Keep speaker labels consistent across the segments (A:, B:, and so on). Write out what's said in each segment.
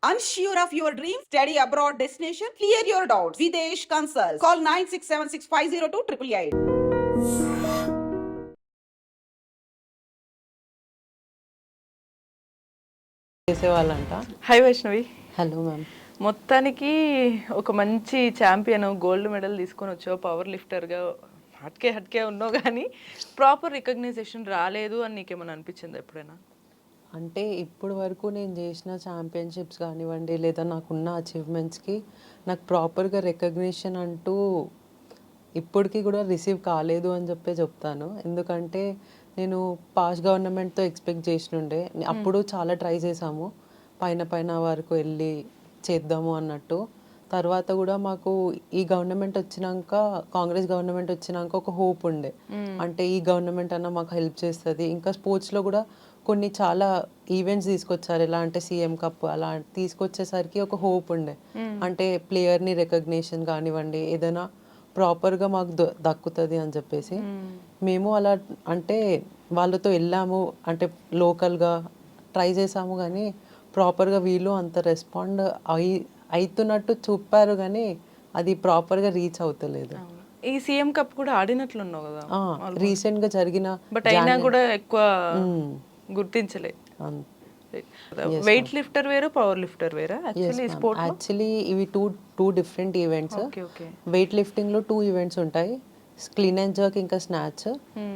A: Unsure of your dream? Study abroad destination? Clear your doubts. Videsh Consult. Call 9676502888.
B: చేసేవాళ్ళంట.
C: Hi Vaishnavi.
B: Hello ma'am.
C: మొత్తానికి ఒక మంచి champion, gold medal తీసుకొని వచ్చావు, power లిఫ్టర్గా hatke ఉన్నావు, కానీ ప్రాపర్ రికగ్నైజేషన్ రాలేదు అని నీకేమైనా అనిపించింది ఎప్పుడైనా?
B: అంటే ఇప్పుడు వరకు నేను చేసిన ఛాంపియన్షిప్స్ కానివ్వండి, లేదా నాకున్న అచీవ్మెంట్స్కి నాకు ప్రాపర్గా రికగ్నిషన్ అంటూ ఇప్పటికీ కూడా రిసీవ్ కాలేదు అని చెప్తాను. ఎందుకంటే నేను పాస్ట్ గవర్నమెంట్తో ఎక్స్పెక్ట్ చేసినుండే, అప్పుడు చాలా ట్రై చేసాము, పైన వరకు వెళ్ళి చేద్దాము అన్నట్టు. తర్వాత కూడా మాకు ఈ గవర్నమెంట్ వచ్చినాక, కాంగ్రెస్ గవర్నమెంట్ వచ్చినాక ఒక హోప్ ఉండే, అంటే ఈ గవర్నమెంట్ అన్న మాకు హెల్ప్ చేస్తుంది. ఇంకా స్పోర్ట్స్లో కూడా కొన్ని చాలా ఈవెంట్స్ తీసుకొచ్చారు, ఎలా అంటే సీఎం కప్ అలా తీసుకొచ్చేసరికి ఒక హోప్ ఉండే, అంటే ప్లేయర్ని రికగ్నిషన్ కానివ్వండి, ఏదైనా ప్రాపర్గా మాకు దక్కుతుంది అని చెప్పేసి మేము అలా అంటే వాళ్ళతో వెళ్ళాము, అంటే లోకల్గా ట్రై చేసాము, కానీ ప్రాపర్గా వీళ్ళు అంత రెస్పాండ్ అవుతున్నట్టు చూపారు, కానీ అది ప్రాపర్గా రీచ్ అవుతలేదు.
C: ఈ సీఎం కప్ కూడా ఆడినట్లున్నావు కదా
B: రీసెంట్గా జరిగిన,
C: బట్ అయినా కూడా ఎక్కువ గుర్తించలే. వెయిట్ లిఫ్టర్ వేరు, పవర్ లిఫ్టర్ వేరా?
B: యాక్చువల్లీ ఇవి two different events. Weight lifting లో 2 ఈవెంట్స్ ఉంటాయి, క్లీన్ అండ్ జర్క్ ఇంకా స్నాచ్.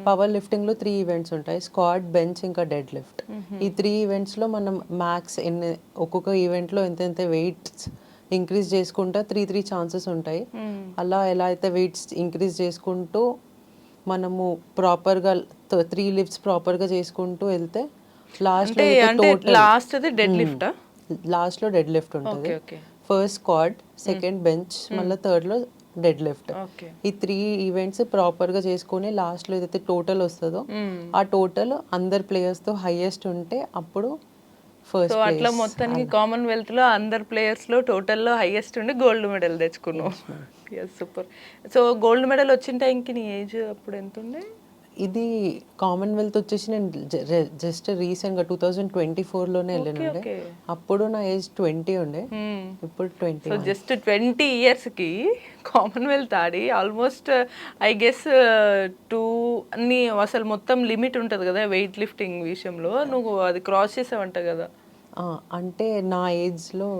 B: పవర్ లిఫ్టింగ్ లో 3 ఈవెంట్స్ ఉంటాయి, స్క్వాట్, బెంచ్ ఇంకా డెడ్ లిఫ్ట్. ఈ 3 ఈవెంట్స్ లో మనం మ్యాక్స్ ఒక్కొక్క ఈవెంట్ లో ఎంత వెయిట్స్ ఇంక్రీజ్ చేసుకుంటా 3 ఛాన్సెస్ ఉంటాయి. అలా ఎలా అయితే వెయిట్స్ ఇంక్రీజ్ చేసుకుంటూ మనము ప్రాపర్గా 3 లిఫ్ట్స్ ప్రాపర్గా చేసుకుంటూ వెళ్తే లాస్ట్ లో డెడ్ లిఫ్ట్ ఉంటుంది. ఫస్ట్ స్క్వాడ్, సెకండ్ బెంచ్, మళ్ళీ థర్డ్ లో డెడ్ లిఫ్ట్. ఈ 3 ఈవెంట్స్ ప్రాపర్ గా చేసుకుని లాస్ట్ లో ఏదైతే టోటల్ వస్తుందో ఆ టోటల్ అందరు ప్లేయర్స్ తో హైయెస్ట్ ఉంటే అప్పుడు ఫస్ట్.
C: అట్లా మొత్తానికి కామన్వెల్త్ లో అందరు ప్లేయర్స్ లో టోటల్ లో హైయెస్ట్ ఉండి గోల్డ్ మెడల్ తెచ్చుకున్నావు. సూపర్. సో గోల్డ్ మెడల్ వచ్చిన టైంకి నీ ఏజ్ అప్పుడు ఎంత ఉండే?
B: ఇది కామన్వెల్త్ వచ్చేసి నేను జస్ట్ రీసెంట్గా 2024లోనే వెళ్ళినండే. అప్పుడు నా ఏజ్ 20 ఉండే, ఇప్పుడు 20.
C: సో జస్ట్ 20 ఇయర్స్కి Commonwealth Audi almost I guess 2 అన్ని అసలు మొత్తం లిమిట్ ఉంటుంది కదా వెయిట్ లిఫ్టింగ్ విషయంలో, నువ్వు అది క్రాస్ చేసావంట కదా.
B: అంటే నా ఏజ్లో,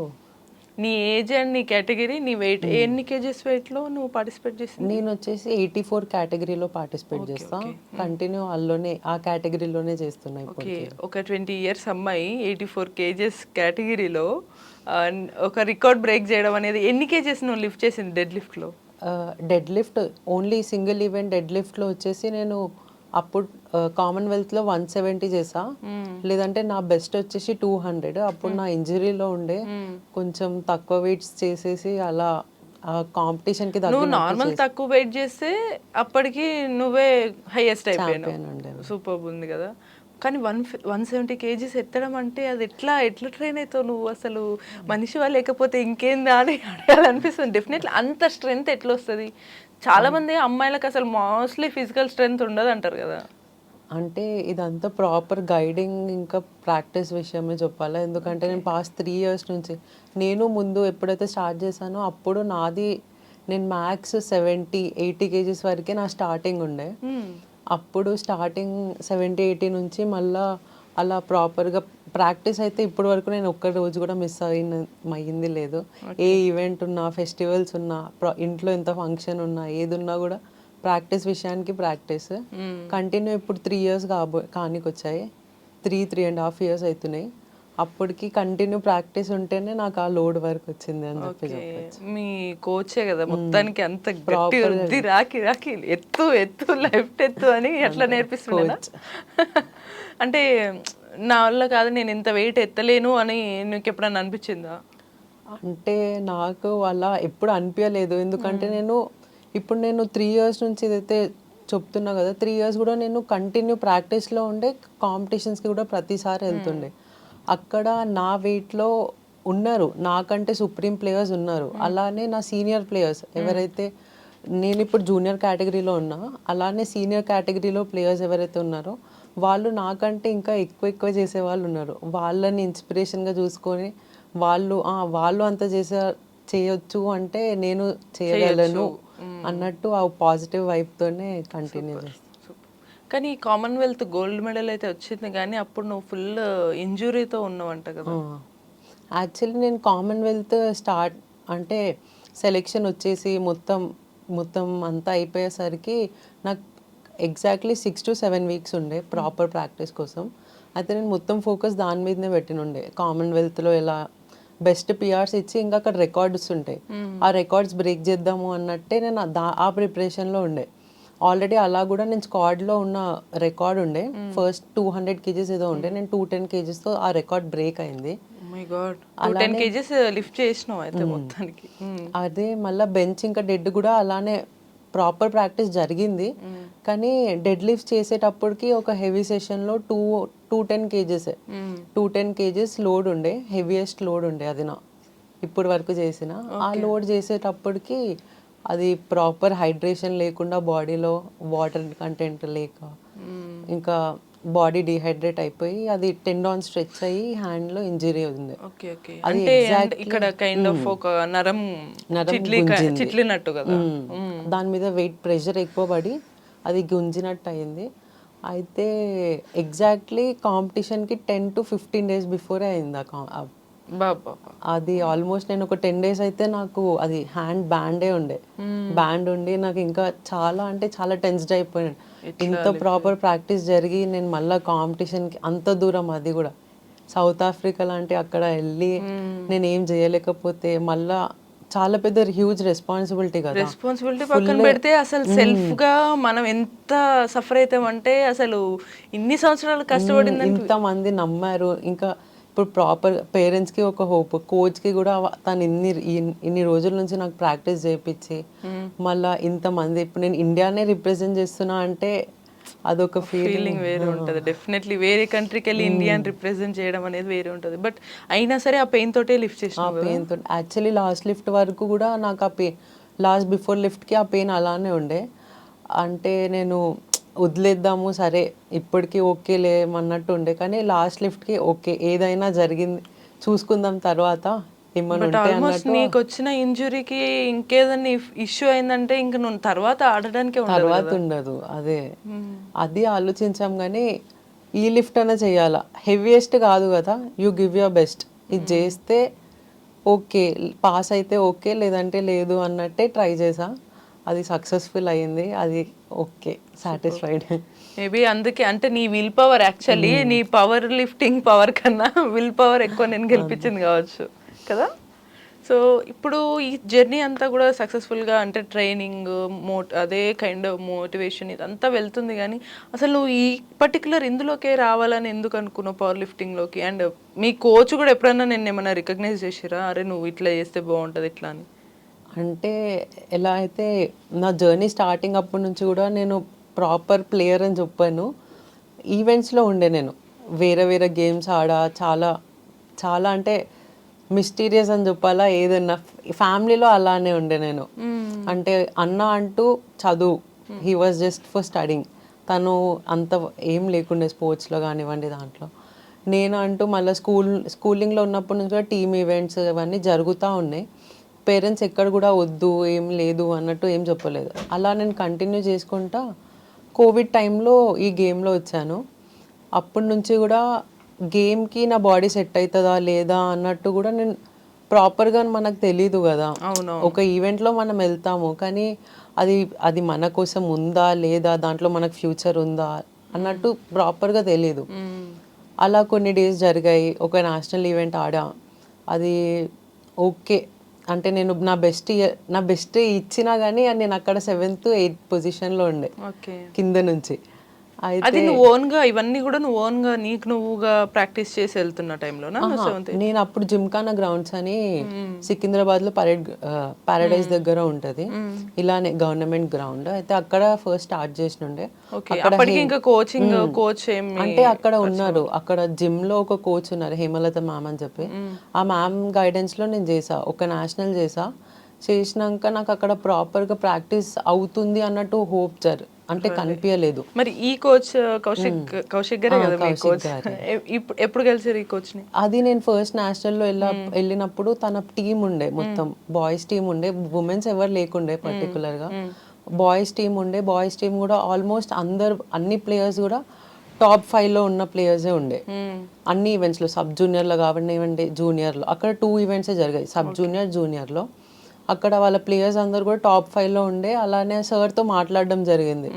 C: నీ ఏజ్ అండ్ నీ కేటగిరీ, నీ వెయిట్, ఎన్ని కేజెస్ వెయిట్లో నువ్వు పార్టిసిపేట్ చేసింది?
B: నేను వచ్చేసి 84 కేటగిరీలో పార్టిసిపేట్ చేస్తాను, కంటిన్యూ అల్లోనే ఆ కేటగిరీలోనే చేస్తున్నా.
C: ఓకే, ఒక 20 ఇయర్స్ అమ్మాయి 84 కేజెస్ కేటగిరీలో ఒక రికార్డ్ బ్రేక్ చేయడం అనేది, ఎన్ని కేజెస్ నువ్వు లిఫ్ట్ చేసింది డెడ్ లిఫ్ట్లో?
B: Dead lift only single event dead లిఫ్ట్లో వచ్చేసి నేను అప్పుడు కామన్వెల్త్లో 170 చేసా, లేదంటే నా బెస్ట్ వచ్చేసి 200. అప్పుడు నా ఇంజరీలో ఉండే, కొంచెం తక్కువ వెయిట్స్ చేసేసి అలా కాంపిటీషన్ కి
C: నువ్వు నార్మల్ తక్కువ వెయిట్ చేస్తే అప్పటికి నువ్వే హైయెస్ట్ అయిపోయాను. సూపర్ ఉంది కదా. కానీ 170 కేజీస్ ఎత్తడం అంటే అది ఎట్లా ట్రైన్ అవుతావు నువ్వు? అసలు మనిషివా లేకపోతే ఇంకేందా అని అడగాలనిపిస్తుంది. డెఫినెట్లీ అంత స్ట్రెంగ్త్ ఎట్లా వస్తుంది? చాలా మంది అమ్మాయిలకు అసలు మోస్ట్లీ ఫిజికల్ స్ట్రెంగ్త్ ఉండదు అంటారు కదా.
B: అంటే ఇదంతా ప్రాపర్ గైడింగ్ ఇంకా ప్రాక్టీస్ విషయమే చెప్పాలా. ఎందుకంటే నేను పాస్ట్ 3 ఇయర్స్ నుంచి, నేను ముందు ఎప్పుడైతే స్టార్ట్ చేశానో అప్పుడు నేను మ్యాక్స్ 70-80 కేజీస్ వరకే నా స్టార్టింగ్ ఉండే. అప్పుడు స్టార్టింగ్ 70-80 నుంచి మళ్ళీ అలా ప్రాపర్గా ప్రాక్టీస్ అయితే ఇప్పటి వరకు నేను ఒక్క రోజు కూడా మిస్ అయ్యింది లేదు. ఏ ఈవెంట్ ఉన్నా, ఫెస్టివల్స్ ఉన్నా, ఇంట్లో ఎంత ఫంక్షన్ ఉన్నా, ఏది ఉన్నా కూడా ప్రాక్టీస్ విషయానికి ప్రాక్టీస్ కంటిన్యూ. ఇప్పుడు 3 ఇయర్స్ కానికి వచ్చాయి, 3.5 ఇయర్స్ అవుతున్నాయి. అప్పటికి కంటిన్యూ ప్రాక్టీస్ ఉంటేనే నాకు ఆ లోడ్ వర్క్ వచ్చింది అని చెప్పి.
C: మీ కోచే కదా మొత్తానికి అంత రాకి ఎత్తు లెఫ్ట్ ఎత్తు అని ఎట్లా నేర్పిస్తున్నా? అంటే నా వల్ల కాదు, నేను ఇంత వెయిట్ ఎత్తలేను అని నీకు ఎప్పుడన్నా అనిపించిందా?
B: అంటే నాకు అలా ఎప్పుడు అనిపించలేదు. ఎందుకంటే ఇప్పుడు నేను 3 ఇయర్స్ నుంచి ఏదైతే చెప్తున్నా కదా, 3 ఇయర్స్ కూడా నేను కంటిన్యూ ప్రాక్టీస్లో ఉండే, కాంపిటీషన్స్కి కూడా ప్రతిసారి వెళ్తుండే. అక్కడ నా వెయిట్లో ఉన్నారు నాకంటే సుప్రీం ప్లేయర్స్ ఉన్నారు. అలానే నా సీనియర్ ప్లేయర్స్ ఎవరైతే, నేను ఇప్పుడు జూనియర్ కేటగిరీలో ఉన్నా, అలానే సీనియర్ కేటగిరీలో ప్లేయర్స్ ఎవరైతే ఉన్నారో వాళ్ళు నాకంటే ఇంకా ఎక్కువ చేసే వాళ్ళు ఉన్నారు. వాళ్ళని ఇన్స్పిరేషన్గా చూసుకొని వాళ్ళు అంత చేయొచ్చు అంటే నేను చేయగలను అన్నట్టు ఆ పాజిటివ్ వైబ్తోనే కంటిన్యూ చేస్తాను.
C: కానీ కామన్వెల్త్ గోల్డ్ మెడల్ అయితే వచ్చింది కానీ అప్పుడు నువ్వు ఫుల్ ఇంజురీతో ఉన్నావంట కదా.
B: యాక్చువల్లీ నేను కామన్వెల్త్ అంటే సెలెక్షన్ వచ్చేసి మొత్తం అంతా అయిపోయేసరికి నాకు ఎగ్జాక్ట్లీ 6 to 7 వీక్స్ ఉండే ప్రాపర్ ప్రాక్టీస్ కోసం. అయితే నేను మొత్తం ఫోకస్ దాని మీదనే పెట్టినుండే. కామన్వెల్త్లో ఎలా బెస్ట్ పిఆర్స్ ఇచ్చి ఇంకా అక్కడ రికార్డ్స్ ఉంటాయి, ఆ రికార్డ్స్ బ్రేక్ చేద్దాము అన్నట్టే నేను ఆ ప్రిపరేషన్లో ఉండే. ఆల్రెడీ అలా కూడా నేను స్క్వాడ్లో ఉన్న రికార్డ్ ఉండే, ఫస్ట్ 200 kgs ఏదో ఉండే, నేను 210 kgsతో ఆ రికార్డ్ బ్రేక్ అయింది.
C: లిఫ్ట్ చేసినావు అయితే మొత్తానికి.
B: అదే మళ్ళీ బెంచ్ ఇంకా డెడ్ కూడా అలానే ప్రాపర్ ప్రాక్టీస్ జరిగింది. కానీ డెడ్ లిఫ్ట్ చేసేటప్పటికి ఒక హెవీ సెషన్లో 210 kgs 210 kgs లోడ్ ఉండే, హెవీయెస్ట్ లోడ్ ఉండే అది నా ఇప్పుడు వరకు చేసిన. ఆ లోడ్ చేసేటప్పటికి అది ప్రాపర్ హైడ్రేషన్ లేకుండా, బాడీలో వాటర్ కంటెంట్ లేక ఇంకా బాడీ డిహైడ్రేట్ అయిపోయి అది టెండాన్ స్ట్రెచ్ అయ్యి హ్యాండ్లో ఇంజరీ ఉంది.
C: అంటే ఇక్కడ కైండ్ ఆఫ్ ఒక నరం చిట్లినట్టు కదా.
B: దాని మీద వెయిట్ ప్రెషర్ ఎక్కువ పడి అది గుంజినట్టు అయింది. అయితే ఎగ్జాక్ట్లీ కాంపిటీషన్కి 10 to 15 days బిఫోరే అయింది అది. ఆల్మోస్ట్ నేను ఒక 10 days అయితే నాకు అది హ్యాండ్ బ్యాండ్ ఉండి నాకు ఇంకా చాలా అంటే చాలా టెన్స్డ్ అయిపోయాను. ఇంత ప్రాపర్ ప్రాక్టీస్ జరిగి నేను మళ్ళీ కాంపిటీషన్కి అంత దూరం, అది కూడా సౌత్ ఆఫ్రికా లాంటి అక్కడ వెళ్ళి నేను ఏం చేయలేకపోతే మళ్ళా చాలా పెద్ద హ్యూజ్ రెస్పాన్సిబిలిటీ కదా.
C: రెస్పాన్సిబిలిటీ పక్కన పెడితే అసలు సెల్ఫ్ గా మనం ఎంత సఫర్ అవుతామంటే, అసలు ఇన్ని సంవత్సరాలు కష్టపడింది,
B: ఇంతమంది నమ్మారు. ఇంకా ఇప్పుడు ప్రాపర్ పేరెంట్స్కి ఒక హోప్, కోచ్కి కూడా తను ఇన్ని రోజుల నుంచి నాకు ప్రాక్టీస్ చేయించి మళ్ళీ ఇంతమంది ఇప్పుడు నేను ఇండియానే రిప్రజెంట్ చేస్తున్నా అంటే అదొక
C: ఫీలింగ్ వేరే ఉంటుంది. డెఫినెట్లీ వేరే కంట్రీకి వెళ్ళి ఇండియాని రిప్రజెంట్ చేయడం అనేది వేరే ఉంటుంది. బట్ అయినా సరే ఆ పెయిన్ తోటే లిఫ్ట్ చేసిన.
B: పెయిన్ తోటి యాక్చువల్లీ లాస్ట్ లిఫ్ట్ వరకు కూడా నాకు ఆ లాస్ట్ బిఫోర్ లిఫ్ట్కి ఆ పెయిన్ అలానే ఉండే. అంటే నేను వదిలేద్దాము సరే ఇప్పటికీ ఓకేలే అన్నట్టు ఉండే, కానీ లాస్ట్ లిఫ్ట్కి ఓకే ఏదైనా జరిగింది చూసుకుందాం తర్వాత
C: ఆల్మోస్ట్ నీకు వచ్చిన ఇంజురీకి ఇంకేదన్నా ఇష్యూ అయిందంటే ఇంక నువ్వు తర్వాత ఆడడానికి
B: ఉండదు. అది ఆలోచించాం. కానీ ఈ లిఫ్ట్ అన్న చెయ్యాలా, హెవీయెస్ట్ కాదు కదా, యూ గివ్ యువర్ బెస్ట్. ఇది చేస్తే ఓకే, పాస్ అయితే ఓకే, లేదంటే లేదు అన్నట్టే ట్రై చేసా. అది సక్సెస్ఫుల్ అయ్యింది. అది ఓకే, సాటిస్ఫైడ్.
C: మేబీ అందుకే అంటే నీ విల్ పవర్, యాక్చువల్లీ నీ పవర్ లిఫ్టింగ్ పవర్ కన్నా విల్ పవర్ ఎక్కువ నేను గెలిపించింది కావచ్చు కదా. సో ఇప్పుడు ఈ జర్నీ అంతా కూడా సక్సెస్ఫుల్గా అంటే ట్రైనింగ్ అదే కైండ్ ఆఫ్ మోటివేషన్ ఇదంతా వెళ్తుంది. కానీ అసలు నువ్వు ఈ పర్టికులర్ ఇందులోకే రావాలని ఎందుకు అనుకున్నావు, పవర్ లిఫ్టింగ్లోకి? అండ్ మీ కోచ్ కూడా ఎప్పుడైనా నేను ఏమైనా రికగ్నైజ్ చేసిరా, అరే నువ్వు ఇట్లా చేస్తే బాగుంటుంది ఇట్లా అని?
B: అంటే ఎలా అయితే నా జర్నీ స్టార్టింగ్ అప్పటి నుంచి కూడా నేను ప్రాపర్ ప్లేయర్ అని చెప్పాను. ఈవెంట్స్లో ఉండే నేను వేరే గేమ్స్ చాలా చాలా అంటే మిస్టీరియస్ అని చెప్పాలా, ఏదన్నా ఫ్యామిలీలో అలానే ఉండే నేను. అంటే అన్న అంటూ చదువు, he was just for studying, తను అంత ఏం లేకుండే స్పోర్ట్స్లో కానివ్వండి దాంట్లో. నేను అంటూ మళ్ళీ స్కూలింగ్లో ఉన్నప్పటి నుంచి కూడా టీమ్ ఈవెంట్స్ ఇవన్నీ జరుగుతూ ఉన్నాయి. పేరెంట్స్ ఎక్కడ కూడా వద్దు ఏం లేదు అన్నట్టు ఏం చెప్పలేదు. అలా నేను కంటిన్యూ చేసుకుంటా కోవిడ్ టైంలో ఈ గేమ్లో వచ్చాను. అప్పటి నుంచి కూడా గేమ్కి నా బాడీ సెట్ అవుతుందా లేదా అన్నట్టు కూడా నేను ప్రాపర్గా మనకు తెలీదు కదా. ఒక ఈవెంట్లో మనం వెళ్తాము కానీ అది మన కోసం ఉందా లేదా, దాంట్లో మనకు ఫ్యూచర్ ఉందా అన్నట్టు ప్రాపర్గా తెలీదు. అలా కొన్ని డేస్ జరిగాయి. ఒక నేషనల్ ఈవెంట్ ఆడా, అది ఓకే అంటే నేను నా బెస్ట్ ఇచ్చినా కానీ నేను అక్కడ 7th 8th పొజిషన్లో ఉండే కింద నుంచి.
C: అది నువ్వు ఓన్గా ఇవన్నీ కూడా నువ్వు ఓన్గా నీకు నువ్వుగా ప్రాక్టీస్ చేసి వెళ్తున్న టైంలో?
B: నేను అప్పుడు జిమ్ఖానా గ్రౌండ్స్ అని సికింద్రాబాద్లో పారడైజ్ దగ్గర ఉంటుంది, ఇలానే గవర్నమెంట్ గ్రౌండ్. అయితే అక్కడ ఫస్ట్ స్టార్ట్ చేసినుండే. అంటే అక్కడ ఉన్నారు, అక్కడ జిమ్లో ఒక కోచ్ ఉన్నారు, హేమలత మ్యామ్ అని చెప్పి. ఆ మ్యామ్ గైడెన్స్లో నేను చేసా, ఒక నేషనల్ చేసినాక నాకు అక్కడ ప్రాపర్గా ప్రాక్టీస్ అవుతుంది అన్నట్టు హోప్ అంటే కనిపించలేదు.
C: మరి ఈ కోచ్ కౌశిక్ గారే కదా మీ
B: కౌశిక్
C: కోచ్?
B: గారే.
C: ఎప్పుడు కలిసారు ఈ కోచ్ ని?
B: అది నేను ఫస్ట్ నేషనల్లో వెళ్ళినప్పుడు తన టీం ఉండే, మొత్తం బాయ్స్ టీం ఉండే, ఉమెన్స్ ఎవరు లేకుండే పర్టికులర్గా. బాయ్స్ టీం ఉండే, బాయ్స్ టీం కూడా ఆల్మోస్ట్ అన్ని ప్లేయర్స్ కూడా టాప్ 5లో ఉన్న ప్లేయర్సే ఉండే అన్ని ఈవెంట్స్లో. సబ్ జూనియర్లో కానివ్వండి, జూనియర్లో అక్కడ 2 ఈవెంట్సే జరిగాయి, సబ్ జూనియర్ జూనియర్లో. అక్కడ వాళ్ళ ప్లేయర్స్ అందరు కూడా టాప్ 5లో ఉండే. అలానే సార్తో మాట్లాడడం జరిగింది,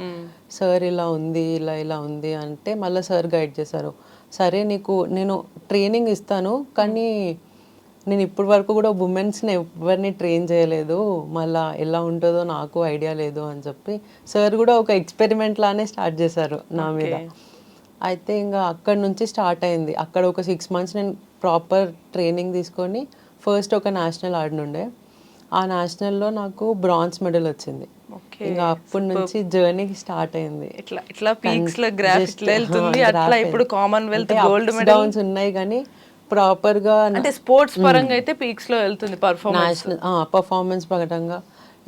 B: సార్ ఇలా ఉంది, ఇలా ఉంది అంటే మళ్ళీ సార్ గైడ్ చేశారు. సరే నీకు నేను ట్రైనింగ్ ఇస్తాను, కానీ నేను ఇప్పటి వరకు కూడా ఉమెన్స్ని ఎవరిని ట్రైన్ చేయలేదు, మళ్ళీ ఎలా ఉంటుందో నాకు ఐడియా లేదు అని చెప్పి సార్ కూడా ఒక ఎక్స్పెరిమెంట్ లానే స్టార్ట్ చేశారు నా మీద. అయితే ఇంకా అక్కడ నుంచి స్టార్ట్ అయింది. అక్కడ ఒక 6 months నేను ప్రాపర్ ట్రైనింగ్ తీసుకొని ఫస్ట్ ఒక నేషనల్ ఆడినుండే. ఆ నేషనల్లో నాకు బ్రాంజ్ మెడల్ వచ్చింది. ఇంకా అప్పటి నుంచి జర్నీ స్టార్ట్ అయింది.
C: ఇట్లా పీక్స్ లో గ్రాఫ్ ఇట్లా వెళ్తుంది, అట్లా ఇప్పుడు కామన్వెల్త్ గోల్డ్ మెడల్
B: డౌన్స్ ఉన్నాయి కానీ ప్రాపర్ గా
C: అంటే స్పోర్ట్స్ పరంగా అయితే పీక్స్ లో వెళ్తుంది పర్ఫార్మెన్స్.
B: నేషనల్ పర్ఫార్మెన్స్ పరంగా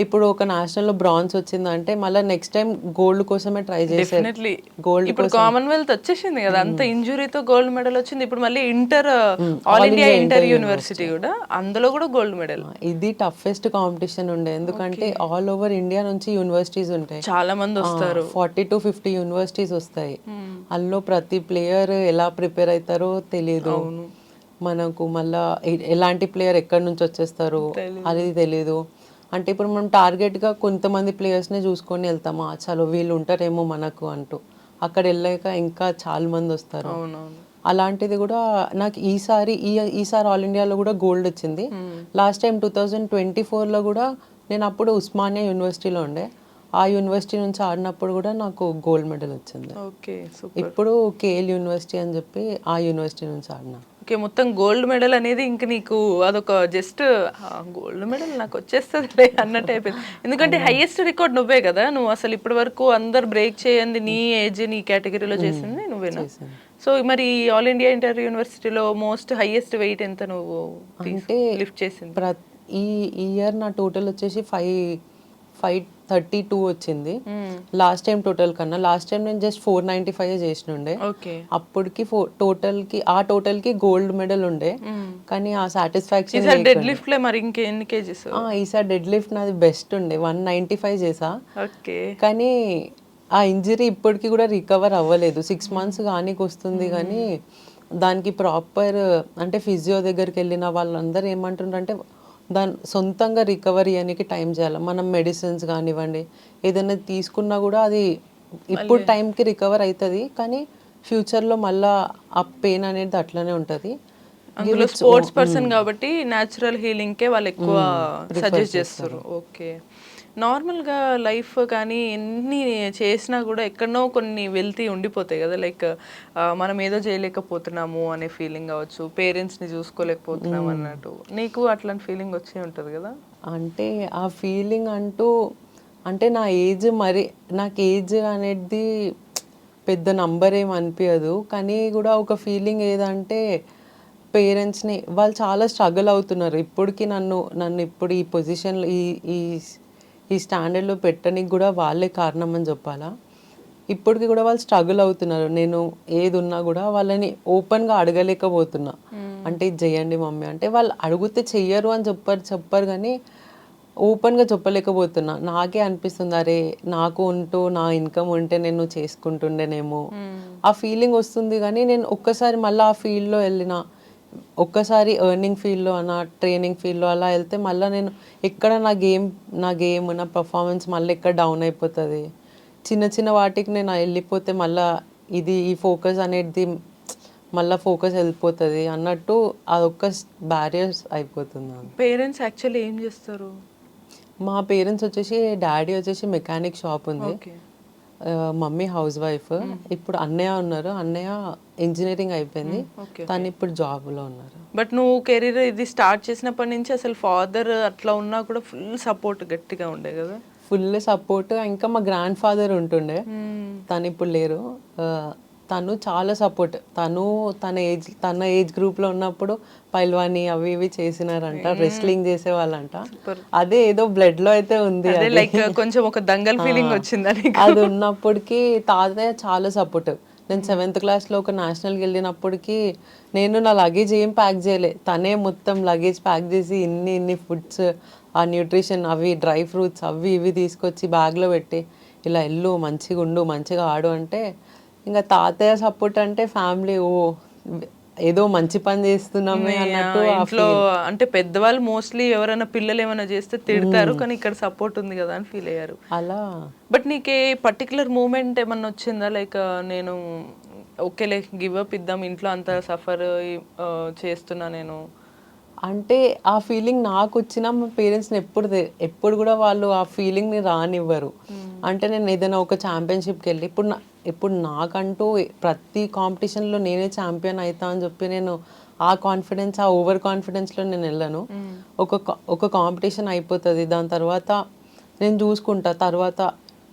B: ఇప్పుడు ఒక నేషనల్ లో బ్రాంజ్ వచ్చిందంటే మళ్ళీ నెక్స్ట్ టైం గోల్డ్ కోసమే ట్రై చేసేది. గోల్డ్
C: ఇప్పుడు కామన్వెల్త్ వచ్చేసింది కదా, అంత ఇంజురీతో గోల్డ్ మెడల్ వచ్చింది. ఇప్పుడు మళ్ళీ ఆల్ ఇండియా ఇంటర్ యూనివర్సిటీ కూడా, అందులో కూడా గోల్డ్ మెడల్.
B: ఇది టఫెస్ట్ కాంపిటీషన్ ఉండే, ఎందుకంటే ఆల్ ఓవర్ ఇండియా నుంచి యూనివర్సిటీస్ ఉంటాయి,
C: చాలా మంది వస్తారు,
B: 40 to 50 యూనివర్సిటీస్ వస్తాయి. అందులో ప్రతి ప్లేయర్ ఎలా ప్రిపేర్ అవుతారో తెలియదు మనకు. మళ్ళా ఎలాంటి ప్లేయర్ ఎక్కడి నుంచి వచ్చేస్తారు అది తెలీదు. అంటే ఇప్పుడు మనం టార్గెట్గా కొంతమంది ప్లేయర్స్ని చూసుకొని వెళ్తామా, చలో వీళ్ళు ఉంటారేమో మనకు అంటూ. అక్కడ వెళ్ళాక ఇంకా చాలా మంది వస్తారు. అలాంటిది కూడా నాకు ఈసారి ఆల్ ఇండియాలో కూడా గోల్డ్ వచ్చింది. లాస్ట్ టైం 2024లో కూడా నేను అప్పుడు ఉస్మానియా యూనివర్సిటీలో ఉండే, ఆ యూనివర్సిటీ నుంచి ఆడినప్పుడు కూడా నాకు గోల్డ్ మెడల్ వచ్చింది. ఇప్పుడు కేఎల్ యూనివర్సిటీ అని చెప్పి ఆ యూనివర్సిటీ నుంచి ఆడినా.
C: ఓకే, మొత్తం గోల్డ్ మెడల్ అనేది ఇంక నీకు అదొక జస్ట్ గోల్డ్ మెడల్ నాకు వచ్చేస్తుంది అన్నట్టు అయిపోయింది. ఎందుకంటే హైయెస్ట్ రికార్డ్ నువ్వే కదా, నువ్వు అసలు ఇప్పటి వరకు అందరు బ్రేక్ చేయండి, నీ ఏజ్ నీ కేటగిరీలో చేసింది నువ్వేనా? సో మరి ఆల్ ఇండియా ఇంటర్ యూనివర్సిటీలో మోస్ట్ హైయెస్ట్ వెయిట్ ఎంత నువ్వు
B: అంటే
C: లిఫ్ట్ చేసింది?
B: ఈ ఇయర్ నా టోటల్ వచ్చేసి 532 వచ్చింది. లాస్ట్ టైం టోటల్ కన్నా లాస్ట్ టైం నేను జస్ట్ 495 చేసినుండే. అప్పటికి టోటల్ కి గోల్డ్ మెడల్ ఉండే, కానీ ఆ సాటిస్ఫాక్షన్.
C: డెడ్ లిఫ్ట్ లో మరి ఇంకెన్ని కేజెస్?
B: ఈసారి డెడ్ లిఫ్ట్ నాది బెస్ట్ ఉండే, 195 చేసా. కానీ ఆ ఇంజరీ ఇప్పటికి కూడా రికవర్ అవ్వలేదు. 6 months కానీ వస్తుంది, కానీ దానికి ప్రాపర్ అంటే ఫిజియో దగ్గరికి వెళ్ళిన వాళ్ళందరూ ఏమంటుండ్రు అంటే దాని సొంతంగా రికవరీ అనేది టైం చేయాలి. మనం మెడిసిన్స్ కానివ్వండి ఏదైనా తీసుకున్నా కూడా అది ఇప్పుడు టైంకి రికవర్ అవుతుంది, కానీ ఫ్యూచర్లో మళ్ళీ ఆ పెయిన్ అనేది అట్లనే ఉంటుంది.
C: అందులో స్పోర్ట్స్ పర్సన్ కాబట్టి న్యాచురల్ హీలింగ్కే వాళ్ళు ఎక్కువ సజెస్ట్ చేస్తారు. ఓకే, నార్మల్గా లైఫ్ కానీ ఎన్ని చేసినా కూడా ఎక్కడనో కొన్ని వెళ్తీ ఉండిపోతాయి కదా, లైక్ మనం ఏదో చేయలేకపోతున్నాము అనే ఫీలింగ్ కావచ్చు, పేరెంట్స్ని చూసుకోలేకపోతున్నాం అన్నట్టు. నీకు అట్లాంటి ఫీలింగ్ వచ్చే ఉంటుంది కదా?
B: అంటే ఆ ఫీలింగ్ అంటూ అంటే నాకు ఏజ్ అనేది పెద్ద నంబర్ ఏం అనిపించదు, కానీ కూడా ఒక ఫీలింగ్ ఏదంటే పేరెంట్స్ని వాళ్ళు చాలా స్ట్రగుల్ అవుతున్నారు. ఇప్పటికీ నన్ను ఇప్పుడు ఈ పొజిషన్లో ఈ స్టాండర్డ్లో పెట్టడానికి కూడా వాళ్ళే కారణం అని చెప్పాలా. ఇప్పటికి కూడా వాళ్ళు స్ట్రగుల్ అవుతున్నారు. నేను ఏది ఉన్నా కూడా వాళ్ళని ఓపెన్గా అడగలేకపోతున్నా. అంటే ఇది చేయండి మమ్మీ అంటే, వాళ్ళు అడిగితే చెయ్యరు అని చెప్పారు కానీ ఓపెన్గా చెప్పలేకపోతున్నా. నాకే అనిపిస్తుంది, అరే నాకు నా ఇన్కమ్ ఉంటే నేను చేసుకుంటుండేనేమో ఆ ఫీలింగ్ వస్తుంది. కానీ నేను ఒక్కసారి మళ్ళీ ఆ ఫీల్డ్లో ఒక్కసారి ఎర్నింగ్ ఫీల్డ్లో ట్రైనింగ్ ఫీల్డ్లో అలా వెళ్తే మళ్ళీ నేను ఎక్కడ నా గేమ్ నా పర్ఫార్మెన్స్ మళ్ళీ ఎక్కడ డౌన్ అయిపోతుంది. చిన్న వాటికి నేను వెళ్ళిపోతే మళ్ళీ ఈ ఫోకస్ అనేది మళ్ళీ ఫోకస్ వెళ్ళిపోతుంది అన్నట్టు అదొక్క బ్యారియర్స్ అయిపోతుంది.
C: పేరెంట్స్ యాక్చువల్లీ ఏం చేస్తారు?
B: మా పేరెంట్స్ వచ్చేసి డాడీ వచ్చేసి మెకానిక్ షాప్ ఉంది, మమ్మీ హౌస్ వైఫ్. ఇప్పుడు అన్నయ్య ఉన్నారు, అన్నయ్య ఇంజనీరింగ్ అయిపోయింది, తను ఇప్పుడు జాబ్లో ఉన్నారు.
C: బట్ నువ్వు కెరీర్ ఇది స్టార్ట్ చేసినప్పటి నుంచి అసలు ఫాదర్ అట్లా ఉన్నా కూడా ఫుల్ సపోర్ట్ గట్టిగా ఉండే కదా?
B: Full support. ఇంకా మా గ్రాండ్ ఫాదర్ ఉంటుండే, తను ఇప్పుడు లేరు. తను చాలా సపోర్ట్. తన ఏజ్ గ్రూప్లో ఉన్నప్పుడు పైల్వాని అవి ఇవి చేసినారంట, రెస్లింగ్ చేసేవాళ్ళంట. అదే ఏదో బ్లడ్లో అయితే ఉంది.
C: అదే
B: అది.
C: లైక్ కొంచెం ఒక దంగల్ ఫీలింగ్ వచ్చిందని.
B: అది ఉన్నప్పటికీ తాతయ్య చాలా సపోర్టివ్. నేను 7th క్లాస్లో ఒక నేషనల్కి వెళ్ళినప్పటికీ నేను నా లగేజ్ ఏం ప్యాక్ చేయలే, తనే మొత్తం లగేజ్ ప్యాక్ చేసి ఇన్ని ఫుడ్స్, ఆ న్యూట్రిషన్, అవి డ్రై ఫ్రూట్స్ అవి ఇవి తీసుకొచ్చి బ్యాగ్లో పెట్టి ఇలా వెళ్ళు, మంచిగా ఉండు, మంచిగా ఆడు అంటే, ఇంకా తాతయ్య సపోర్ట్ అంటే ఫ్యామిలీ ఓ ఏదో మంచి పని చేస్తున్నామే అన్నట్టు.
C: ఇంట్లో అంటే పెద్దవాళ్ళు మోస్ట్లీ ఎవరైనా పిల్లలు ఏమైనా చేస్తే తిడతారు, కానీ ఇక్కడ సపోర్ట్ ఉంది కదా అని ఫీల్ అయ్యారు
B: అలా.
C: బట్ నీకు ఏ పర్టికులర్ మూమెంట్ ఏమన్నా వచ్చిందా, లైక్ నేను ఓకేలే గివ్ అప్ ఇద్దాం, ఇంట్లో అంత సఫర్ చేస్తున్నా నేను
B: అంటే ఆ ఫీలింగ్ నాకు వచ్చినా మా పేరెంట్స్ని ఎప్పుడు కూడా వాళ్ళు ఆ ఫీలింగ్ని రానివ్వరు. అంటే నేను ఏదైనా ఒక ఛాంపియన్షిప్కి వెళ్ళి ఇప్పుడు నాకంటూ ప్రతి కాంపిటీషన్లో నేనే ఛాంపియన్ అవుతా అని చెప్పి నేను ఆ కాన్ఫిడెన్స్, ఆ ఓవర్ కాన్ఫిడెన్స్లో నేను వెళ్ళను. ఒక కాంపిటీషన్ అయిపోతుంది, దాని తర్వాత నేను చూసుకుంటా. తర్వాత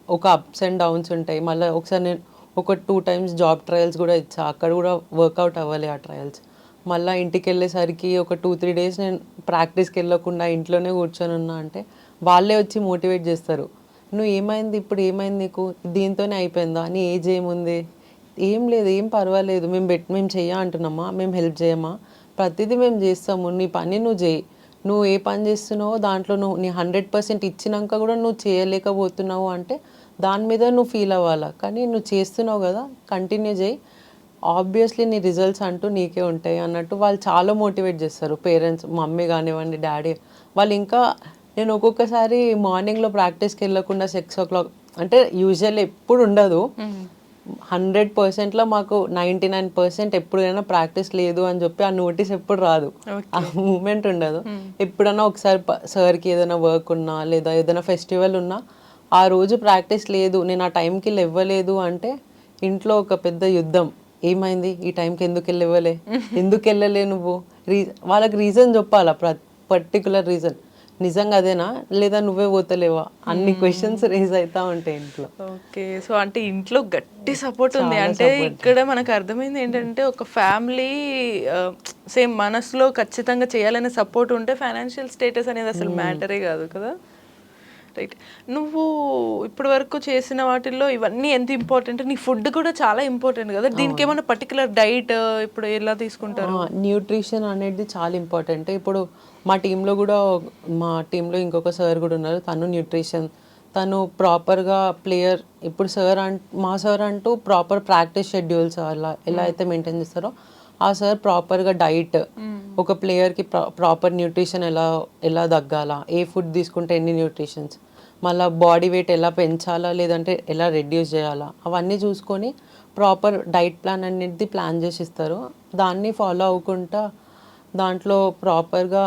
B: ఒక అప్స్ అండ్ డౌన్స్ ఉంటాయి. మళ్ళీ ఒకసారి నేను ఒక 2 times జాబ్ ట్రయల్స్ కూడా ఇచ్చా, అక్కడ కూడా వర్కౌట్ అవ్వాలి ఆ ట్రయల్స్. మళ్ళీ ఇంటికి వెళ్ళేసరికి ఒక 2-3 days నేను ప్రాక్టీస్కి వెళ్ళకుండా ఇంట్లోనే కూర్చొని ఉన్నా అంటే వాళ్ళే వచ్చి మోటివేట్ చేస్తారు. నువ్వు ఏమైంది, ఇప్పుడు ఏమైంది నీకు, దీంతోనే అయిపోయిందా, నీ ఏజ్ ఏముంది, ఏం లేదు, ఏం పర్వాలేదు, మేము చెయ్య అంటున్నామా, మేము హెల్ప్ చేయమా, ప్రతిదీ మేము చేస్తాము, నీ పని నువ్వు చేయి, నువ్వు ఏ పని చేస్తున్నావో దాంట్లో నువ్వు నీ 100% ఇచ్చినాక కూడా నువ్వు చేయలేకపోతున్నావు అంటే దాని మీద నువ్వు ఫీల్ అవ్వాలా, కానీ నువ్వు చేస్తున్నావు కదా కంటిన్యూ చేయి, ఆబ్వియస్లీ నీ రిజల్ట్స్ అంటూ నీకే ఉంటాయి అన్నట్టు వాళ్ళు చాలా మోటివేట్ చేస్తారు. పేరెంట్స్, మమ్మీ కానివ్వండి, డాడీ వాళ్ళు. ఇంకా నేను ఒక్కొక్కసారి మార్నింగ్లో ప్రాక్టీస్కి వెళ్ళకుండా 6 o'clock అంటే యూజువల్ ఎప్పుడు ఉండదు, 100%లో మాకు 99% ఎప్పుడైనా ప్రాక్టీస్ లేదు అని చెప్పి ఆ నోటీస్ ఎప్పుడు రాదు, ఆ మూమెంట్ ఉండదు. ఎప్పుడైనా ఒకసారి సార్కి ఏదైనా వర్క్ ఉన్నా లేదా ఏదైనా ఫెస్టివల్ ఉన్నా ఆ రోజు ప్రాక్టీస్ లేదు, నేను ఆ టైంకి ఇవ్వలేదు అంటే ఇంట్లో ఒక పెద్ద యుద్ధం. ఏమైంది, ఈ టైంకి ఎందుకు వెళ్ళలే నువ్వు, వాళ్ళకి రీజన్ చెప్పాలా, పర్టికులర్ రీజన్. నిజంగా అదేనా, లేదా నువ్వే పోతలేవా, అన్ని క్వశ్చన్స్ రేజ్ అవుతా ఉంటాయి ఇంట్లో.
C: ఓకే, సో అంటే ఇంట్లో గట్టి సపోర్ట్ ఉంది. అంటే ఇక్కడ మనకు అర్థమైంది ఏంటంటే ఒక ఫ్యామిలీ సేమ్ మనసులో ఖచ్చితంగా చేయాలనే సపోర్ట్ ఉంటే ఫైనాన్షియల్ స్టేటస్ అనేది అసలు మ్యాటరే కాదు కదా. రైట్, నువ్వు ఇప్పటి వరకు చేసిన వాటిల్లో ఇవన్నీ ఎంత ఇంపార్టెంట్, నీ ఫుడ్ కూడా చాలా ఇంపార్టెంట్ కదా, దీనికి ఏమైనా పర్టికులర్ డైట్ ఇప్పుడు ఎలా తీసుకుంటారు?
B: న్యూట్రిషన్ అనేది చాలా ఇంపార్టెంట్. ఇప్పుడు మా టీంలో ఇంకొక సార్ కూడా ఉన్నారు, తను న్యూట్రిషన్, తను ప్రాపర్గా ప్లేయర్. ఇప్పుడు మా సార్ అంటూ ప్రాపర్ ప్రాక్టీస్ షెడ్యూల్స్ ఎలా అయితే మెయింటైన్ చేస్తారో ఆ సార్ ప్రాపర్గా డైట్, ఒక ప్లేయర్కి ప్రాపర్ న్యూట్రిషన్ ఎలా తగ్గాలా, ఏ ఫుడ్ తీసుకుంటే ఎన్ని న్యూట్రిషన్స్, మళ్ళీ బాడీ వెయిట్ ఎలా పెంచాలా లేదంటే ఎలా రెడ్యూస్ చేయాలా, అవన్నీ చూసుకొని ప్రాపర్ డైట్ ప్లాన్ అనేది ప్లాన్ చేసి ఇస్తారు. దాన్ని ఫాలో అవ్వకుండా దాంట్లో ప్రాపర్గా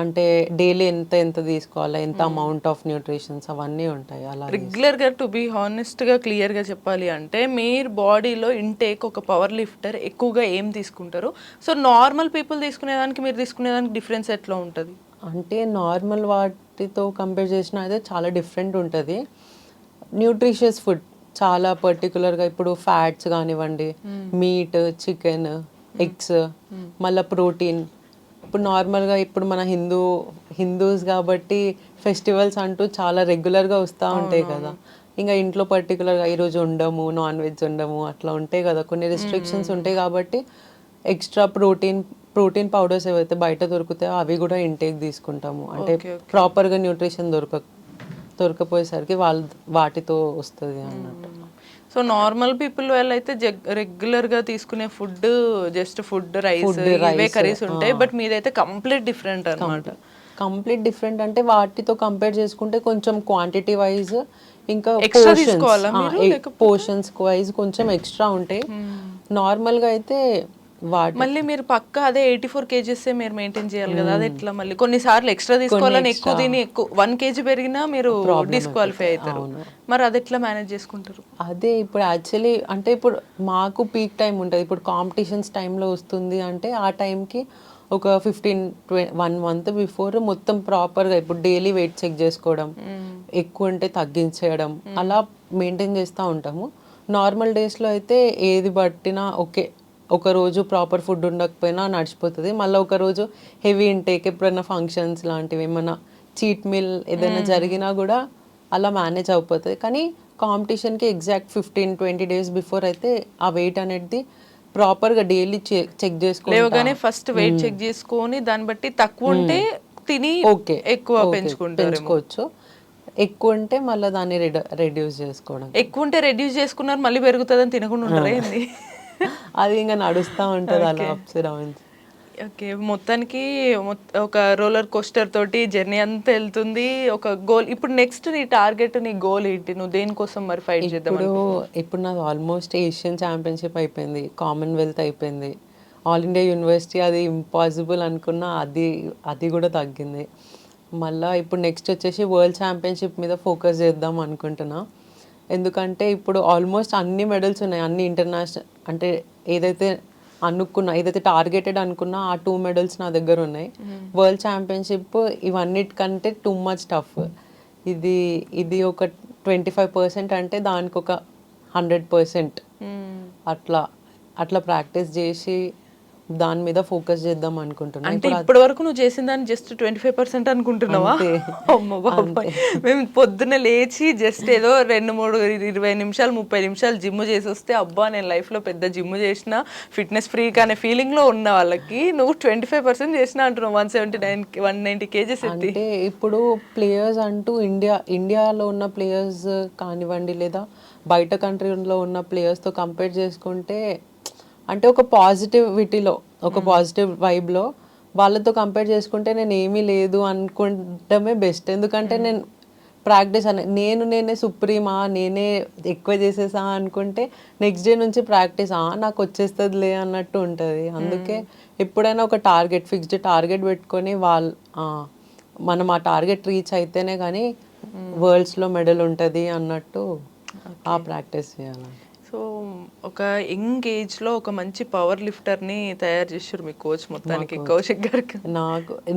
B: అంటే డైలీ ఎంత తీసుకోవాలా, ఎంత అమౌంట్ ఆఫ్ న్యూట్రిషన్స్ అవన్నీ ఉంటాయి. అలా
C: రెగ్యులర్గా టు బీ హానెస్ట్గా క్లియర్గా చెప్పాలి అంటే మీరు బాడీలో ఇంటేక్ ఒక పవర్ లిఫ్టర్ ఎక్కువగా ఏం తీసుకుంటారు, సో నార్మల్ పీపుల్ తీసుకునేదానికి మీరు తీసుకునేదానికి డిఫరెన్స్ ఎట్లా ఉంటుంది?
B: అంటే నార్మల్ వాటితో కంపేర్ చేసినా అయితే చాలా డిఫరెంట్ ఉంటుంది. న్యూట్రిషియస్ ఫుడ్ చాలా పర్టికులర్గా ఇప్పుడు ఫ్యాట్స్ కానివ్వండి, మీట్, చికెన్, ఎగ్స్, మళ్ళీ ప్రోటీన్. ఇప్పుడు నార్మల్గా ఇప్పుడు మన హిందూస్ కాబట్టి ఫెస్టివల్స్ అంటూ చాలా రెగ్యులర్గా వస్తూ ఉంటాయి కదా, ఇంకా ఇంట్లో పర్టికులర్గా ఈరోజు ఉండము, నాన్ వెజ్ ఉండము, అట్లా ఉంటాయి కదా, కొన్ని రెస్ట్రిక్షన్స్ ఉంటాయి. కాబట్టి ఎక్స్ట్రా ప్రోటీన్ పౌడర్స్ ఏవైతే బయట దొరుకుతాయో అవి కూడా ఇంటేక్ తీసుకుంటాము. అంటే ప్రాపర్గా న్యూట్రిషన్ దొరకపోయేసరికి వాటితో వస్తుంది అన్నట్టు.
C: సో నార్మల్ పీపుల్ వాళ్ళైతే రెగ్యులర్గా తీసుకునే ఫుడ్ జస్ట్ ఫుడ్, రైస్, ఇవే కర్రీస్ ఉంటాయి. బట్ మీదైతే కంప్లీట్ డిఫరెంట్ అన్నమాట.
B: కంప్లీట్ డిఫరెంట్ అంటే వాటితో కంపేర్ చేసుకుంటే కొంచెం క్వాంటిటీ వైజ్ ఇంకా పోర్షన్స్ వైజ్ కొంచెం ఎక్స్ట్రా ఉంటాయి. నార్మల్గా అయితే
C: మళ్ళీ మీరు పక్క అదే 84 kgs మీరు మెయింటైన్ చేయాలి కదా, అది ఎట్లా మళ్ళీ కొన్నిసార్లు ఎక్స్ట్రా తీసుకోవాలని ఎక్కువ తిని 1 kg పెరిగినా మీరు డిస్క్వాలిఫై అవుతారు, మరి అది ఎట్లా మేనేజ్ చేసుకుంటారు?
B: అదే ఇప్పుడు యాక్చువల్లీ అంటే ఇప్పుడు మాకు పీక్ టైం ఉంటుంది, ఇప్పుడు కాంపిటీషన్స్ టైంలో వస్తుంది అంటే ఆ టైంకి ఒక 1 month బిఫోర్ మొత్తం ప్రాపర్గా ఇప్పుడు డైలీ వెయిట్ చెక్ చేసుకోవడం, ఎక్కువ ఉంటే తగ్గించేయడం, అలా మెయింటైన్ చేస్తూ ఉంటాము. నార్మల్ డేస్లో అయితే ఏది పట్టినా ఓకే, ఒక రోజు ప్రాపర్ ఫుడ్ ఉండకపోయినా నడిచిపోతుంది. మళ్ళీ ఒక రోజు హెవీ ఇంటేక్, ఎప్పుడైనా ఫంక్షన్స్ లాంటివి ఏమైనా చీట్ మీల్ ఏదైనా జరిగినా కూడా అలా మేనేజ్ అయిపోతుంది. కానీ కాంపిటీషన్కి ఎగ్జాక్ట్ 15-20 డేస్ బిఫోర్ అయితే ఆ వెయిట్ అనేది ప్రాపర్గా డైలీ చెక్ చేసుకోవాలి.
C: లేవగానే ఫస్ట్ వెయిట్ చెక్ చేసుకొని దాన్ని బట్టి తక్కువ ఉంటే తిని
B: ఓకే
C: ఎక్కువ
B: పెంచుకోవచ్చు, ఎక్కువ ఉంటే మళ్ళీ దాన్ని రెడ్యూస్ చేసుకోవడం.
C: ఎక్కువ ఉంటే రెడ్యూస్ చేసుకున్నారు మళ్ళీ పెరుగుతుందని తినకుండా ఉంటారా ఏంది?
B: అది ఇంకా నడుస్తూ ఉంటుంది అలా అప్స్ డౌన్స్.
C: ఓకే, మొత్తానికి ఒక రోలర్ కోస్టర్ తోటి జర్నీ అంతా వెళ్తుంది. ఒక గోల్, ఇప్పుడు నెక్స్ట్ నీ టార్గెట్, నీ గోల్ ఏంటి? నువ్వు దేనికోసం మరి ఫైట్ చేద్దాం?
B: ఇప్పుడు నాది ఆల్మోస్ట్ ఏషియన్ ఛాంపియన్షిప్ అయిపోయింది, కామన్వెల్త్ అయిపోయింది, ఆల్ ఇండియా యూనివర్సిటీ అది ఇంపాసిబుల్ అనుకున్నా, అది కూడా తగ్గింది. మళ్ళీ ఇప్పుడు నెక్స్ట్ వచ్చేసి వరల్డ్ ఛాంపియన్షిప్ మీద ఫోకస్ చేద్దాం అనుకుంటున్నా. ఎందుకంటే ఇప్పుడు ఆల్మోస్ట్ అన్ని మెడల్స్ ఉన్నాయి, అన్ని ఇంటర్నేషనల్ అంటే ఏదైతే టార్గెటెడ్ అనుకున్నా ఆ 2 మెడల్స్ నా దగ్గర ఉన్నాయి. వరల్డ్ ఛాంపియన్షిప్ ఇవన్నిటికంటే టూ మచ్ టఫ్. ఇది ఒక 25% అంటే దానికి ఒక 100% అట్లా ప్రాక్టీస్ చేసి దాని మీద ఫోకస్ చేద్దాం అనుకుంటున్నా.
C: అంటే ఇప్పటి వరకు నువ్వు చేసిన దాన్ని జస్ట్ 25% అనుకుంటున్నావా? అమ్మ బాబాయ్, మేము పొద్దున్న లేచి జస్ట్ ఏదో 2-3-20 నిమిషాలు 30 నిమిషాలు జిమ్ చేసి వస్తే అబ్బా నేను లైఫ్లో పెద్ద జిమ్ చేసిన, ఫిట్నెస్ ఫ్రీక్ అనే ఫీలింగ్లో ఉన్న వాళ్ళకి నువ్వు 25% చేసిన అంటున్నావు. 190 కేజెస్ ఎత్తి.
B: అంటే ఇప్పుడు ప్లేయర్స్ అంటూ ఇండియాలో ఉన్న ప్లేయర్స్ కానివ్వండి, లేదా బయట కంట్రీలో ఉన్న ప్లేయర్స్తో కంపేర్ చేసుకుంటే, అంటే ఒక పాజిటివిటీలో, ఒక పాజిటివ్ వైబ్లో వాళ్ళతో కంపేర్ చేసుకుంటే నేను ఏమీ లేదు అనుకుంటమే బెస్ట్. ఎందుకంటే నేను ప్రాక్టీస్ నేనే సుప్రీమా, నేనే ఎక్కువ చేసేసా అనుకుంటే నెక్స్ట్ డే నుంచి ప్రాక్టీస్ నాకు వచ్చేస్తుందిలే అన్నట్టు ఉంటుంది. అందుకే ఎప్పుడైనా ఒక ఫిక్స్డ్ టార్గెట్ పెట్టుకొని మనం ఆ టార్గెట్ రీచ్ అయితేనే కానీ వరల్డ్స్లో మెడల్ ఉంటుంది అన్నట్టు ఆ ప్రాక్టీస్ చేయాలి.
C: సో ఒక యంగ్ ఏజ్లో ఒక మంచి పవర్ లిఫ్టర్ని తయారు చేశారు మీ కోచ్ మొత్తానికి, కౌశిక్ గారికి.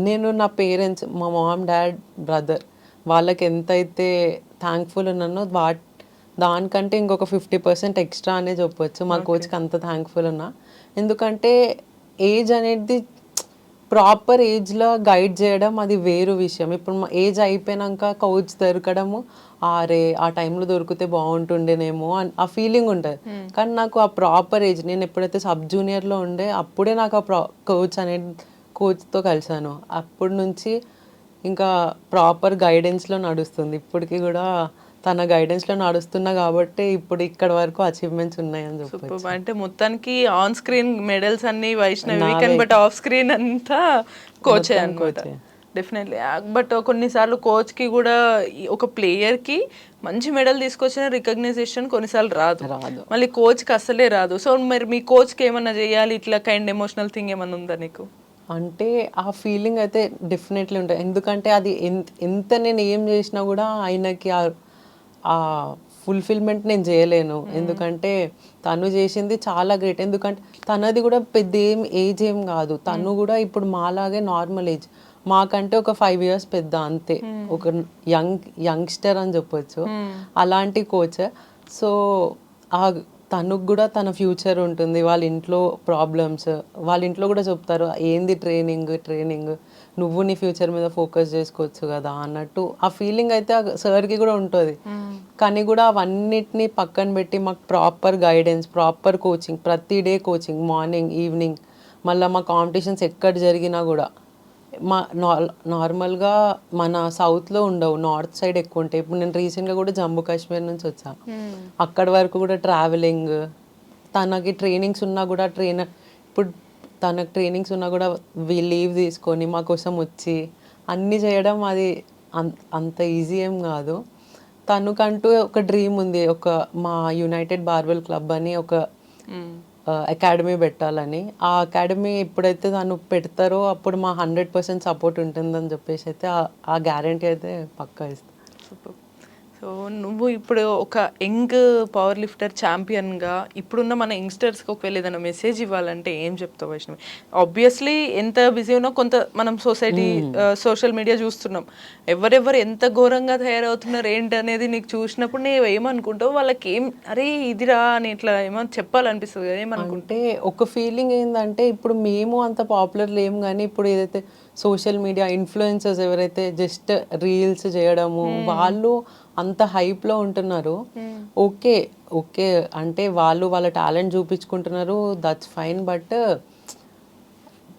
B: నేను నా పేరెంట్స్, మా మామ్, డాడ్, బ్రదర్ వాళ్ళకి ఎంతైతే థ్యాంక్ఫుల్ ఉన్నానో దానికంటే ఇంకొక 50% ఎక్స్ట్రా అనే చెప్పొచ్చు. మా కోచ్కి అంత థ్యాంక్ఫుల్ ఉన్నా. ఎందుకంటే ఏజ్ అనేది ప్రాపర్ ఏజ్లో గైడ్ చేయడం అది వేరు విషయం. ఇప్పుడు ఏజ్ అయిపోయినాక కోచ్ దొరకడము, ఆ టైంలో దొరికితే బాగుంటుండేనేమో అని ఆ ఫీలింగ్ ఉంటుంది. కానీ నాకు ఆ ప్రాపర్ ఏజ్, నేను ఎప్పుడైతే సబ్ జూనియర్లో ఉండే అప్పుడే నాకు ఆ కోచ్తో కలిసాను. అప్పటి నుంచి ఇంకా ప్రాపర్ గైడెన్స్లో నడుస్తుంది. ఇప్పటికీ కూడా తన గైడెన్స్లో నడుస్తున్నా కాబట్టి ఇప్పుడు ఇక్కడ వరకు అచీవ్మెంట్స్ ఉన్నాయని చెప్పొచ్చు.
C: అంటే మొత్తానికి ఆన్ స్క్రీన్ మెడల్స్ అన్ని వైష్ణవి, బట్ ఆఫ్ స్క్రీన్ అంతా కోచే అన్నమాట. డెఫినెట్లీ. బట్ కొన్నిసార్లు కోచ్కి కూడా ఒక ప్లేయర్కి మంచి మెడల్ తీసుకొచ్చిన రికగ్నైజేషన్ కొన్నిసార్లు రాదు, మళ్ళీ కోచ్కి అసలే రాదు. సో మరి మీ కోచ్కి ఏమన్నా చేయాలి ఇట్లా కైండ్ ఎమోషనల్ థింగ్ ఏమన్నా ఉందా నీకు?
B: అంటే ఆ ఫీలింగ్ అయితే డెఫినెట్లీ ఉంటుంది. ఎందుకంటే అది ఎంత నేను ఏం చేసినా కూడా ఆయనకి ఆ ఫుల్ఫిల్మెంట్ నేను చేయలేను. ఎందుకంటే తను చేసింది చాలా గ్రేట్. ఎందుకంటే తనది కూడా పెద్ద ఏజ్ ఏం కాదు, తను కూడా ఇప్పుడు మాలాగే నార్మల్ ఏజ్, మాకంటే ఒక 5 years పెద్ద అంతే, ఒక యంగ్స్టర్ అని చెప్పొచ్చు. అలాంటి కోచ్. సో తనకు కూడా తన ఫ్యూచర్ ఉంటుంది, వాళ్ళ ఇంట్లో ప్రాబ్లమ్స్, వాళ్ళ ఇంట్లో కూడా చెప్తారు ఏంది ట్రైనింగ్ నువ్వు నీ ఫ్యూచర్ మీద ఫోకస్ చేసుకోవచ్చు కదా అన్నట్టు ఆ ఫీలింగ్ అయితే సార్కి కూడా ఉంటుంది. కానీ కూడా అవన్నిటిని పక్కన పెట్టి మాకు ప్రాపర్ గైడెన్స్, ప్రాపర్ కోచింగ్, ప్రతి డే కోచింగ్, మార్నింగ్ ఈవినింగ్. మళ్ళీ మా కాంపిటీషన్స్ ఎక్కడ జరిగినా కూడా నార్మల్గా మన సౌత్లో ఉండవు, నార్త్ సైడ్ ఎక్కువ ఉంటాయి. ఇప్పుడు నేను రీసెంట్గా కూడా జమ్మూ కాశ్మీర్ నుంచి వచ్చాను. అక్కడి వరకు కూడా ట్రావెలింగ్, తనకి ట్రైనింగ్స్ ఉన్నా కూడా తనకు ట్రైనింగ్స్ ఉన్నా కూడా లీవ్ తీసుకొని మా కోసం వచ్చి అన్నీ చేయడం అది అంత ఈజీ ఏం కాదు. తనకంటూ ఒక డ్రీమ్ ఉంది, మా యునైటెడ్ బార్బెల్ క్లబ్ అని ఒక అకాడమీ పెట్టాలని. ఆ అకాడమీ ఎప్పుడైతే తను పెడతారో అప్పుడు మా 100% సపోర్ట్ ఉంటుందని చెప్పేసి అయితే ఆ గ్యారంటీ అయితే పక్కా ఇస్తాను.
C: సూపర్. సో నువ్వు ఇప్పుడు ఒక యంగ్ పవర్ లిఫ్టర్ ఛాంపియన్గా ఇప్పుడున్న మన యంగ్స్టర్స్కి ఒకవేళ ఏదైనా మెసేజ్ ఇవ్వాలంటే ఏం చెప్తావు వైష్ణవి? ఆబ్వియస్లీ ఎంత బిజీ ఉన్నా కొంత మనం సొసైటీ సోషల్ మీడియా చూస్తున్నాం, ఎవరెవరు ఎంత ఘోరంగా తయారవుతున్నారు ఏంటి అనేది నీకు చూసినప్పుడు నేను ఏమనుకుంటావు, వాళ్ళకి ఏం అరే ఇదిరా అని ఇట్లా ఏమని చెప్పాలనిపిస్తుంది కదా, ఏమనుకుంటా?
B: అంటే ఒక ఫీలింగ్ ఏంటంటే ఇప్పుడు మేము అంత పాపులర్ లేము, కానీ ఇప్పుడు ఏదైతే సోషల్ మీడియా ఇన్ఫ్లుయెన్సర్స్ ఎవరైతే జస్ట్ రీల్స్ చేయడము వాళ్ళు అంత హైప్లో ఉంటున్నారు. ఓకే ఓకే అంటే వాళ్ళు వాళ్ళ టాలెంట్ చూపించుకుంటున్నారు, దట్స్ ఫైన్. బట్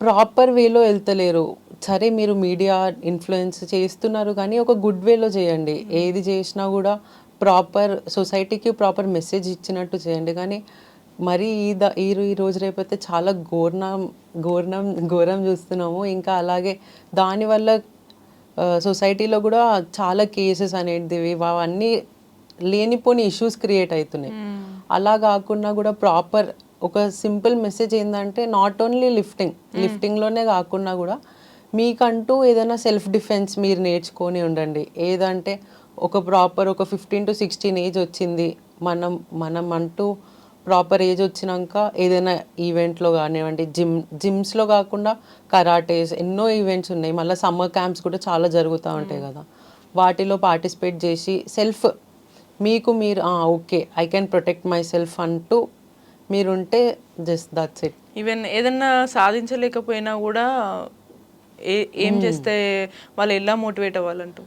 B: ప్రాపర్ వేలో వెళ్తలేరు. సరే మీరు మీడియా ఇన్ఫ్లుయెన్స్ చేస్తున్నారు కానీ ఒక గుడ్ వేలో చేయండి. ఏది చేసినా కూడా ప్రాపర్ సొసైటీకి ప్రాపర్ మెసేజ్ ఇచ్చినట్టు చేయండి. కానీ మరి ఈ రోజు రేపైతే చాలా ఘోరం చూస్తున్నాము. ఇంకా అలాగే దానివల్ల సొసైటీలో కూడా చాలా కేసెస్ అనేటివి అవన్నీ లేనిపోని ఇష్యూస్ క్రియేట్ అవుతున్నాయి. అలా కాకుండా కూడా ప్రాపర్ ఒక సింపుల్ మెసేజ్ ఏంటంటే నాట్ ఓన్లీ లిఫ్టింగ్లోనే కాకుండా కూడా మీకంటూ ఏదైనా సెల్ఫ్ డిఫెన్స్ మీరు నేర్చుకొని ఉండండి. ఏదంటే ఒక ప్రాపర్ ఒక 15 to 16 ఏజ్ వచ్చింది, మనం అంటూ ప్రాపర్ ఏజ్ వచ్చినాక ఏదైనా ఈవెంట్లో కానివ్వండి, జిమ్స్లో కాకుండా కరాటేస్ ఎన్నో ఈవెంట్స్ ఉన్నాయి. మళ్ళీ సమ్మర్ క్యాంప్స్ కూడా చాలా జరుగుతూ ఉంటాయి కదా, వాటిలో పార్టిసిపేట్ చేసి సెల్ఫ్ మీకు మీరు okay I can protect my self అంటూ మీరుంటే జస్ట్ దట్స్ ఇట్.
C: ఈవెన్ ఏదన్నా సాధించలేకపోయినా కూడా ఏం చేస్తే వాళ్ళు ఎలా మోటివేట్ అవ్వాలంటూ?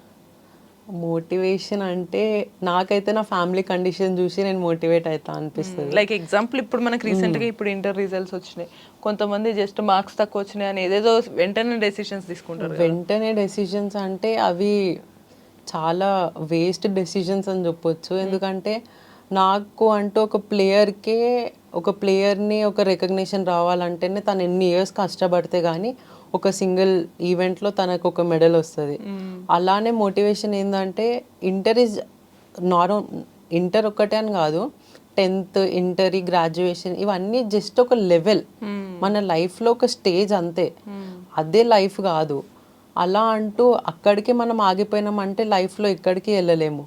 B: మోటివేషన్ అంటే నాకైతే నా ఫ్యామిలీ కండిషన్ చూసి నేను మోటివేట్ అవుతా అనిపిస్తుంది.
C: లైక్ ఎగ్జాంపుల్ ఇప్పుడు మనకి రీసెంట్గా ఇప్పుడు ఇంటర్ రిజల్ట్స్ వచ్చినాయి, కొంతమంది జస్ట్ మార్క్స్ తక్కువ వచ్చినాయి అని ఏదేదో వెంటనే డెసిషన్స్ తీసుకుంటారు.
B: వెంటనే డెసిషన్స్ అంటే అవి చాలా వేస్ట్ డెసిషన్స్ అని చెప్పొచ్చు. ఎందుకంటే నాకు అంటూ ఒక ప్లేయర్ని ఒక రికగ్నిషన్ రావాలంటేనే తను ఎన్ని ఇయర్స్ కష్టపడితే కానీ ఒక సింగిల్ ఈవెంట్లో తనకు ఒక మెడల్ వస్తుంది. అలానే మోటివేషన్ ఏంటంటే ఇంటర్ ఒక్కటే అని కాదు, 10th ఇంటర్ గ్రాడ్యుయేషన్ ఇవన్నీ జస్ట్ ఒక లెవెల్, మన లైఫ్లో ఒక స్టేజ్ అంతే, అదే లైఫ్ కాదు. అలా అంటూ అక్కడికి మనం ఆగిపోయినామంటే లైఫ్లో ఎక్కడికి వెళ్ళలేము.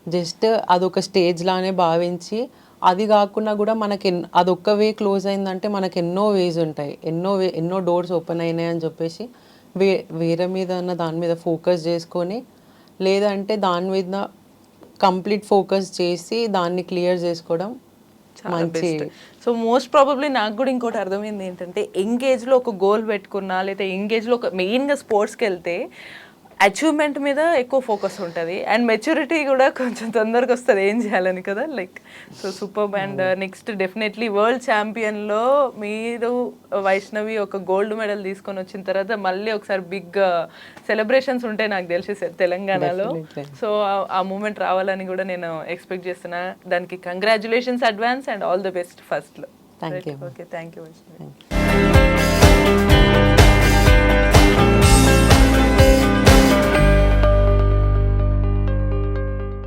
B: జస్ట్ అదొక స్టేజ్ లానే భావించి, అది కాకుండా కూడా మనకి అదొక్క వే క్లోజ్ అయిందంటే మనకి ఎన్నో వేస్ ఉంటాయి, ఎన్నో డోర్స్ ఓపెన్ అయినాయి అని చెప్పేసి వేరే మీద దాని మీద ఫోకస్ చేసుకొని, లేదంటే దాని మీద కంప్లీట్ ఫోకస్ చేసి దాన్ని క్లియర్ చేసుకోవడం మంచి.
C: సో మోస్ట్ ప్రాబబ్లీ నాకు కూడా ఇంకోటి అర్థమైంది ఏంటంటే, ఎంగేజ్లో ఒక గోల్ పెట్టుకున్నా లేదా ఎంగేజ్లో ఒక మెయిన్గా స్పోర్ట్స్కి వెళ్తే అచీవ్మెంట్ మీద ఎక్కువ ఫోకస్ ఉంటుంది అండ్ మెచ్యూరిటీ కూడా కొంచెం తొందరగా వస్తుంది ఏం చేయాలని కదా. Like so super. And next definitely world ఛాంపియన్లో మీరు వైష్ణవి ఒక గోల్డ్ మెడల్ తీసుకొని వచ్చిన తర్వాత మళ్ళీ ఒకసారి బిగ్ సెలబ్రేషన్స్ ఉంటాయి నాకు తెలిసి తెలంగాణలో. సో ఆ మూమెంట్ రావాలని కూడా నేను ఎక్స్పెక్ట్ చేస్తున్నా. దానికి congratulations advance and all the best ఫస్ట్లో.
B: Thank you.
C: Okay, thank you Vaishnavi.